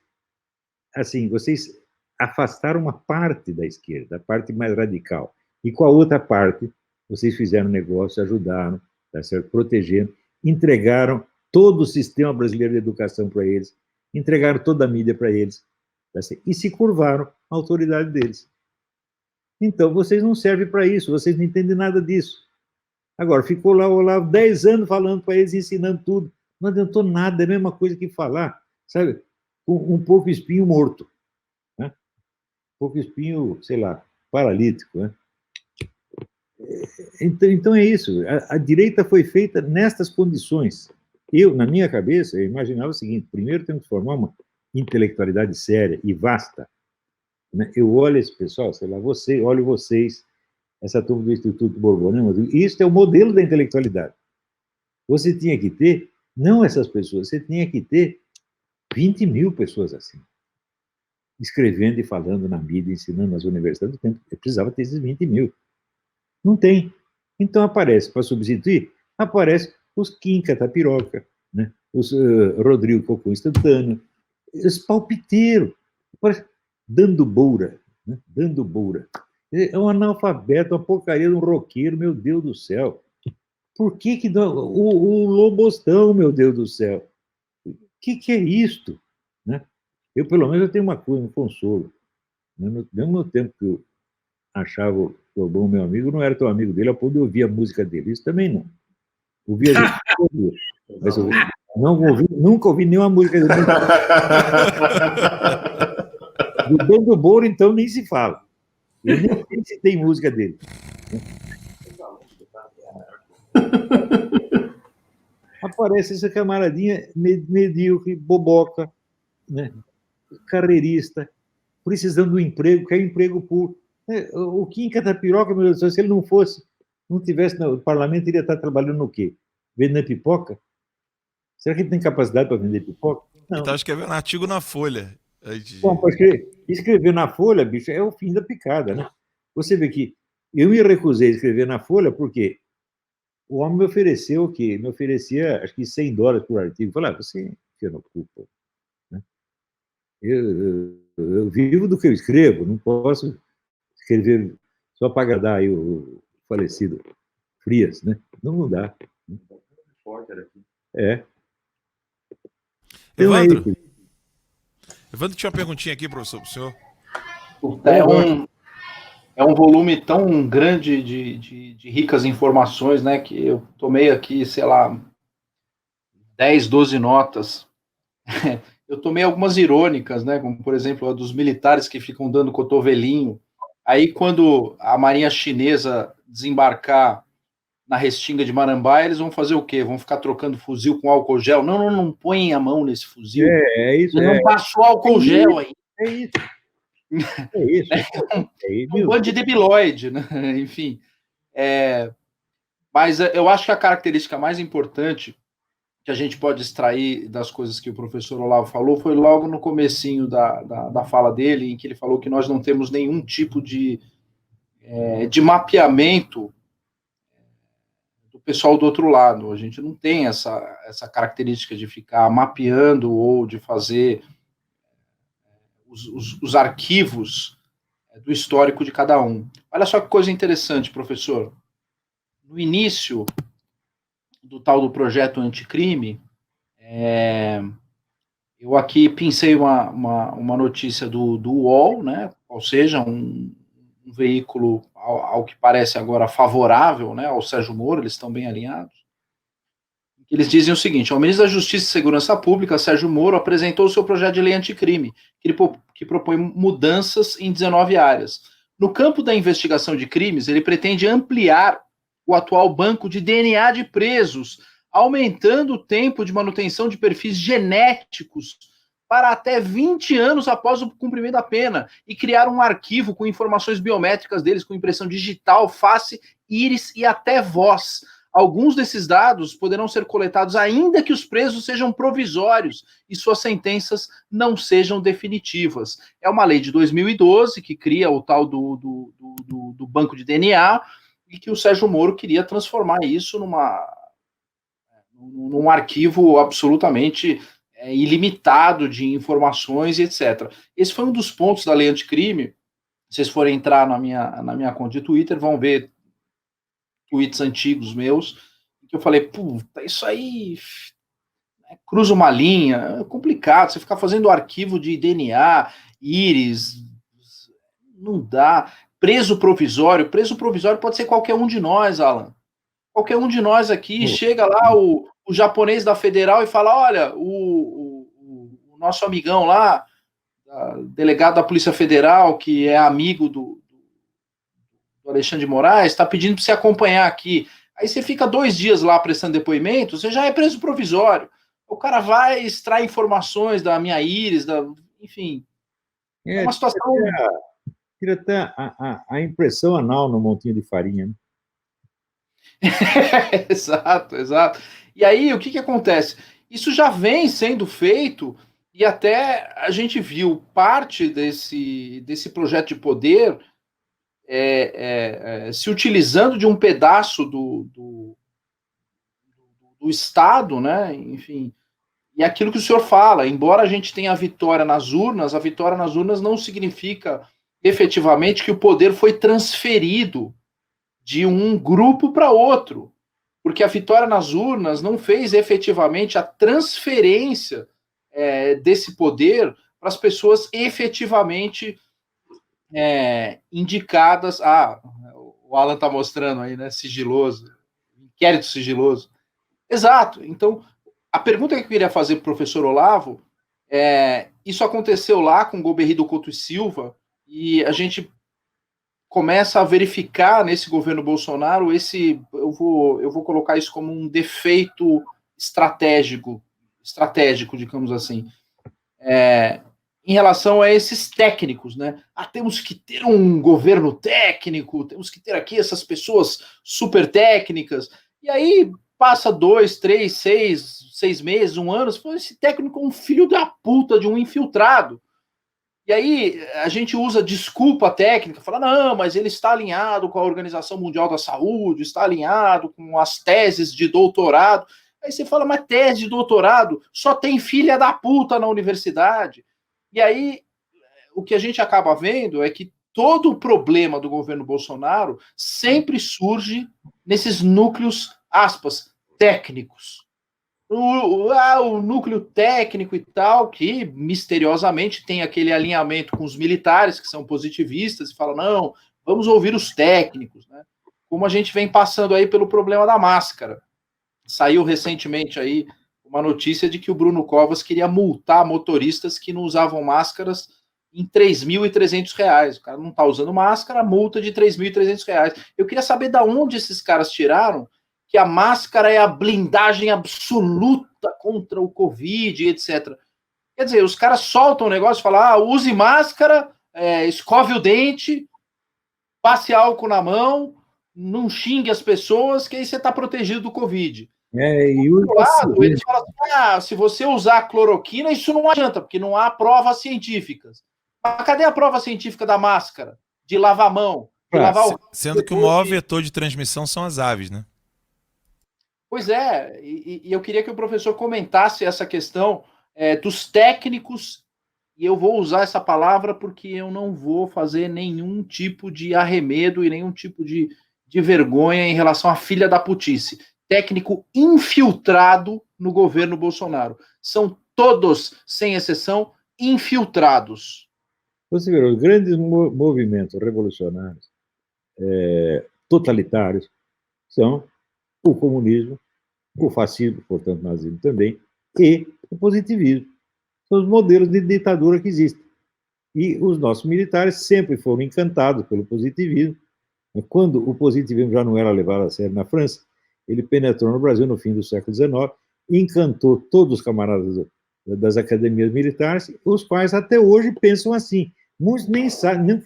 afastaram uma parte da esquerda, a parte mais radical. E com a outra parte, vocês fizeram negócio, ajudaram, tá certo? Protegeram, entregaram todo o sistema brasileiro de educação para eles, entregaram toda a mídia para eles, e se curvaram à autoridade deles. Então, vocês não servem para isso, vocês não entendem nada disso. Agora, ficou lá o Olavo 10 anos falando para eles, ensinando tudo. Não adiantou nada, é a mesma coisa que falar, sabe, um porco espinho morto. Né? Porco espinho, sei lá, paralítico. Né? Então é isso. A direita foi feita nestas condições. Eu, na minha cabeça, eu imaginava o seguinte: primeiro temos que formar uma intelectualidade séria e vasta. Né? Eu olho esse pessoal, sei lá, olho vocês, essa turma do Instituto Borborema, isso é o modelo da intelectualidade. Você tinha que ter, não essas pessoas, você tinha que ter 20 mil pessoas assim, escrevendo e falando na mídia, ensinando nas universidades. Eu precisava ter esses 20 mil. Não tem. Então aparece, para substituir, aparece os Kim Catapiroca, né? Os Rodrigo Cocô Instantâneo, os palpiteiros, dando boura, né? Dando boura. É um analfabeto, uma porcaria de um roqueiro, meu Deus do céu. Por que o Lobostão, meu Deus do céu? O que é isto? Né? Eu, pelo menos, eu tenho uma coisa, um consolo. No mesmo tempo que eu achava o Lobão meu amigo, não era tão amigo dele, a ponto de eu ouvir a música dele. Isso também não. Ouvia mas eu nunca ouvi nenhuma música dele. Do Dando Bouro, então, nem se fala. Eu nem sei se tem música dele. Aparece essa camaradinha medíocre, boboca, né? Carreirista, precisando do emprego, quer emprego público. O Kim Catapiroca, meu Deus do céu, se ele não tivesse no parlamento, ele ia estar trabalhando no quê? Vendendo pipoca? Será que ele tem capacidade para vender pipoca? Não. Ele estava escrevendo um artigo na Folha. Bom, porque escrever na Folha, bicho, é o fim da picada, né? Você vê que eu me recusei a escrever na Folha porque o homem me ofereceu o quê? Me oferecia, acho que $100 por artigo. Eu falei, você enfia no cu, pô. Né? Eu vivo do que eu escrevo, não posso escrever só para agradar aí o falecido Frias, né? Não dá. É. Então, Evandro, Evandro, tinha uma perguntinha aqui, professor, para o senhor. É um volume tão grande de ricas informações, né, que eu tomei aqui, sei lá, 10, 12 notas. Eu tomei algumas irônicas, né, como, por exemplo, a dos militares que ficam dando cotovelinho. Aí, quando a marinha chinesa desembarcar na Restinga de Marambá, eles vão fazer o quê? Vão ficar trocando fuzil com álcool gel? Não põem a mão nesse fuzil. É isso. Não passou álcool gel aí. É isso. É isso. Um bando de debilóide, né? Enfim. Mas eu acho que a característica mais importante que a gente pode extrair das coisas que o professor Olavo falou foi logo no comecinho da fala dele, em que ele falou que nós não temos nenhum tipo de mapeamento do pessoal do outro lado. A gente não tem essa característica de ficar mapeando ou de fazer os arquivos do histórico de cada um. Olha só que coisa interessante, professor. No início do tal do projeto anticrime, eu aqui pensei uma notícia do UOL, né? Ou seja, um veículo, ao que parece agora, favorável, né, ao Sérgio Moro, eles estão bem alinhados. Eles dizem o seguinte: o ministro da Justiça e Segurança Pública, Sérgio Moro, apresentou o seu projeto de lei anticrime, que propõe mudanças em 19 áreas. No campo da investigação de crimes, ele pretende ampliar o atual banco de DNA de presos, aumentando o tempo de manutenção de perfis genéticos para até 20 anos após o cumprimento da pena, e criar um arquivo com informações biométricas deles, com impressão digital, face, íris e até voz. Alguns desses dados poderão ser coletados ainda que os presos sejam provisórios e suas sentenças não sejam definitivas. É uma lei de 2012 que cria o tal do banco de DNA e que o Sérgio Moro queria transformar isso num arquivo absolutamente ilimitado de informações e etc. Esse foi um dos pontos da lei anticrime. Se vocês forem entrar na minha conta de Twitter, vão ver tweets antigos meus, que eu falei, puta, isso aí cruza uma linha, é complicado. Você ficar fazendo arquivo de DNA, íris, não dá. Preso provisório pode ser qualquer um de nós, Alan. Qualquer um de nós aqui, chega lá o japonês da Federal e fala, olha, o nosso amigão lá, delegado da Polícia Federal, que é amigo do Alexandre de Moraes, está pedindo para você acompanhar aqui. Aí você fica 2 dias lá prestando depoimento, você já é preso provisório. O cara vai extrair informações da minha íris, enfim. É uma situação... Tira até a impressão anal no montinho de farinha, né? Exato. E aí, o que acontece? Isso já vem sendo feito, e até a gente viu parte desse projeto de poder se utilizando de um pedaço do Estado, né? Enfim, e aquilo que o senhor fala, embora a gente tenha a vitória nas urnas não significa efetivamente que o poder foi transferido de um grupo para outro, porque a vitória nas urnas não fez efetivamente a transferência desse poder para as pessoas efetivamente indicadas. O Alan está mostrando aí, né? Sigiloso, inquérito sigiloso. Exato. Então, a pergunta que eu queria fazer para o professor Olavo isso aconteceu lá com Golbery Couto e Silva, e a gente começa a verificar nesse governo Bolsonaro eu vou colocar isso como um defeito estratégico, digamos assim, em relação a esses técnicos, né? Temos que ter um governo técnico, temos que ter aqui essas pessoas super técnicas, e aí passa 2, 3, 6 meses, 1 ano, esse técnico é um filho da puta de um infiltrado. E aí a gente usa desculpa técnica, fala, não, mas ele está alinhado com a Organização Mundial da Saúde, está alinhado com as teses de doutorado. Aí você fala, mas tese de doutorado só tem filha da puta na universidade. E aí o que a gente acaba vendo é que todo o problema do governo Bolsonaro sempre surge nesses núcleos, aspas, técnicos. O núcleo técnico e tal, que misteriosamente tem aquele alinhamento com os militares, que são positivistas, e falam, não, vamos ouvir os técnicos, né? Como a gente vem passando aí pelo problema da máscara. Saiu recentemente aí uma notícia de que o Bruno Covas queria multar motoristas que não usavam máscaras em R$ 3.300. O cara não está usando máscara, multa de R$ 3.300. Eu queria saber de onde esses caras tiraram que a máscara é a blindagem absoluta contra o Covid, etc. Quer dizer, os caras soltam o negócio e falam, use máscara, escove o dente, passe álcool na mão, não xingue as pessoas, que aí você está protegido do Covid. E do outro lado, eles falam assim, se você usar cloroquina, isso não adianta, porque não há provas científicas. Mas cadê a prova científica da máscara? De lavar a mão? De lavar o... Sendo que o maior vetor de transmissão são as aves, né? Pois é, e eu queria que o professor comentasse essa questão dos técnicos, e eu vou usar essa palavra porque eu não vou fazer nenhum tipo de arremedo e nenhum tipo de vergonha em relação à filha da putice. Técnico infiltrado no governo Bolsonaro. São todos, sem exceção, infiltrados. Você vê, os grandes movimentos revolucionários, totalitários, são o comunismo, o fascismo, portanto, o nazismo também, e o positivismo. São os modelos de ditadura que existem. E os nossos militares sempre foram encantados pelo positivismo. Quando o positivismo já não era levado a sério na França, ele penetrou no Brasil no fim do século XIX, encantou todos os camaradas das academias militares, os quais até hoje pensam assim. Muitos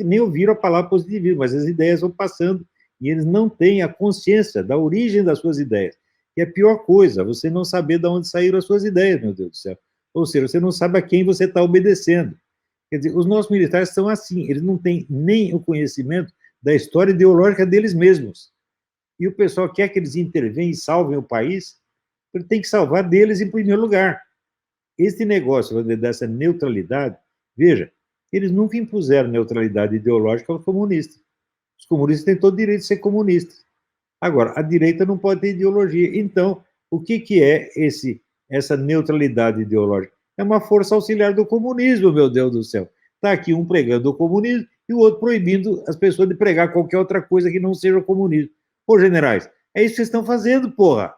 nem ouviram a palavra positivismo, mas as ideias vão passando e eles não têm a consciência da origem das suas ideias. E a pior coisa, você não saber de onde saíram as suas ideias, meu Deus do céu. Ou seja, você não sabe a quem você está obedecendo. Quer dizer, os nossos militares são assim, eles não têm nem o conhecimento da história ideológica deles mesmos. E o pessoal quer que eles intervenham e salvem o país, ele tem que salvar deles em primeiro lugar. Este negócio dessa neutralidade, veja, eles nunca impuseram neutralidade ideológica aos comunistas. Os comunistas têm todo o direito de ser comunistas. Agora, a direita não pode ter ideologia. Então, o que é esse essa neutralidade ideológica? É uma força auxiliar do comunismo, meu Deus do céu. Está aqui um pregando o comunismo e o outro proibindo as pessoas de pregar qualquer outra coisa que não seja o comunismo. Ô, generais, é isso que vocês estão fazendo, porra.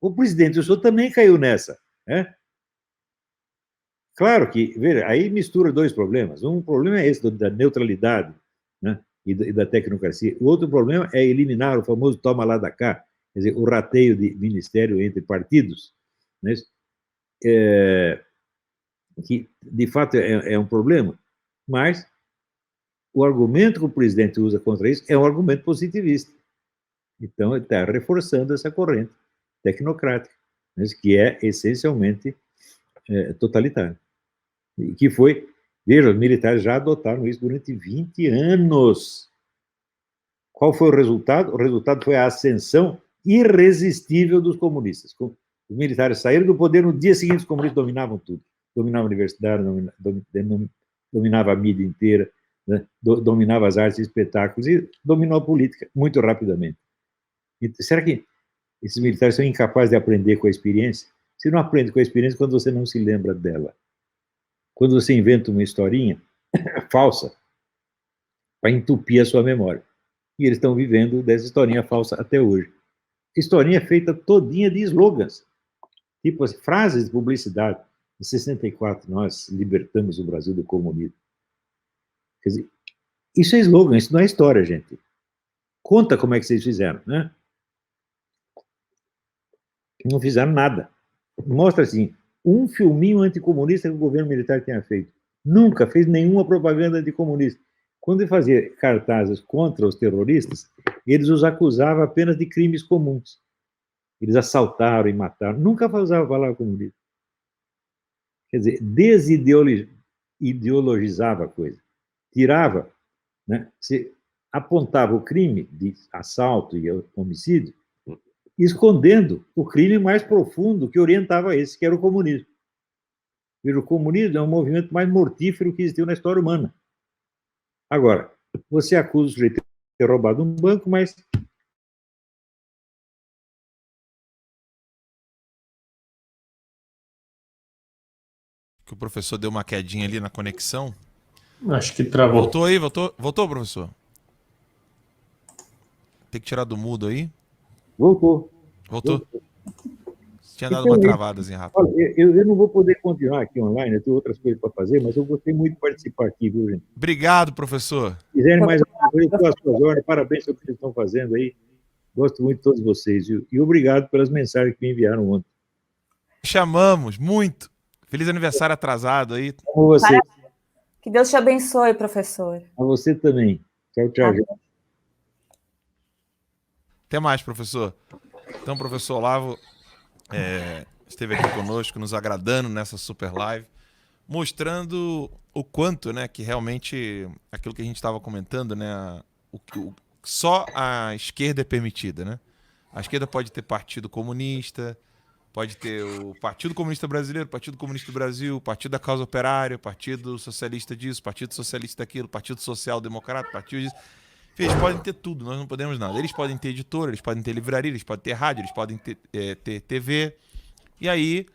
O presidente, o senhor também caiu nessa, né? Claro que, veja, aí mistura dois problemas. Um problema é esse da neutralidade, né, e da tecnocracia. O outro problema é eliminar o famoso toma lá da cá, quer dizer, o rateio de ministério entre partidos, né, que, de fato, é um problema, mas o argumento que o presidente usa contra isso é um argumento positivista. Então, ele está reforçando essa corrente tecnocrática, né, que é essencialmente totalitária. E que foi, veja, os militares já adotaram isso durante 20 anos. Qual foi o resultado? O resultado foi a ascensão irresistível dos comunistas. Os militares saíram do poder, no dia seguinte os comunistas dominavam tudo. Dominavam a universidade, dominavam a mídia inteira, né? Dominavam as artes e espetáculos, e dominou a política muito rapidamente. E será que esses militares são incapazes de aprender com a experiência? Você não aprende com a experiência quando você não se lembra dela. Quando você inventa uma historinha falsa para entupir a sua memória. E eles estão vivendo dessa historinha falsa até hoje. Historinha feita todinha de slogans. Tipo assim, frases de publicidade. Em 64, nós libertamos o Brasil do comunismo. Quer dizer, isso é slogan, isso não é história, gente. Conta como é que vocês fizeram, né? Não fizeram nada. Mostra assim, um filminho anticomunista que o governo militar tenha feito. Nunca fez nenhuma propaganda anticomunista. Quando ele fazia cartazes contra os terroristas, eles os acusavam apenas de crimes comuns. Eles assaltaram e mataram. Nunca usavam a palavra comunista. Quer dizer, desideologizava a coisa. Tirava, né? Se apontava o crime de assalto e homicídio, escondendo o crime mais profundo que orientava esse, que era o comunismo. Veja, o comunismo é um movimento mais mortífero que existiu na história humana. Agora, você acusa o sujeito de ter roubado um banco, mas... Que o professor deu uma quedinha ali na conexão. Acho que travou. Voltou aí? Voltou, professor? Tem que tirar do mudo aí. Voltou. Tinha dado uma travadazinha rápida. Olha, eu não vou poder continuar aqui online, eu tenho outras coisas para fazer, mas eu gostei muito de participar aqui, viu, gente? Obrigado, professor. Se quiserem mais alguma coisa, estou às suas ordens, parabéns pelo que vocês estão fazendo aí. Gosto muito de todos vocês, viu? E obrigado pelas mensagens que me enviaram ontem. Chamamos, muito. Feliz aniversário atrasado aí. Com você. Que Deus te abençoe, professor. A você também. Tchau, tchau. Até mais, professor. Então, o professor Olavo esteve aqui conosco, nos agradando nessa super live, mostrando o quanto, né, que realmente aquilo que a gente estava comentando, né, só a esquerda é permitida, né? A esquerda pode ter partido comunista, pode ter o Partido Comunista Brasileiro, Partido Comunista do Brasil, Partido da Causa Operária, Partido Socialista disso, Partido Socialista daquilo, Partido Social Democrata, Partido disso. Eles podem ter tudo, nós não podemos nada. Eles podem ter editora, eles podem ter livraria, eles podem ter rádio, eles podem ter TV. E aí,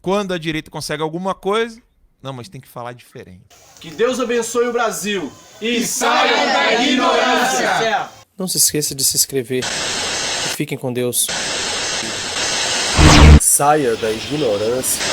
quando a direita consegue alguma coisa, não, mas tem que falar diferente. Que Deus abençoe o Brasil e saia da ignorância! Não se esqueça de se inscrever. Fiquem com Deus. Saia da ignorância.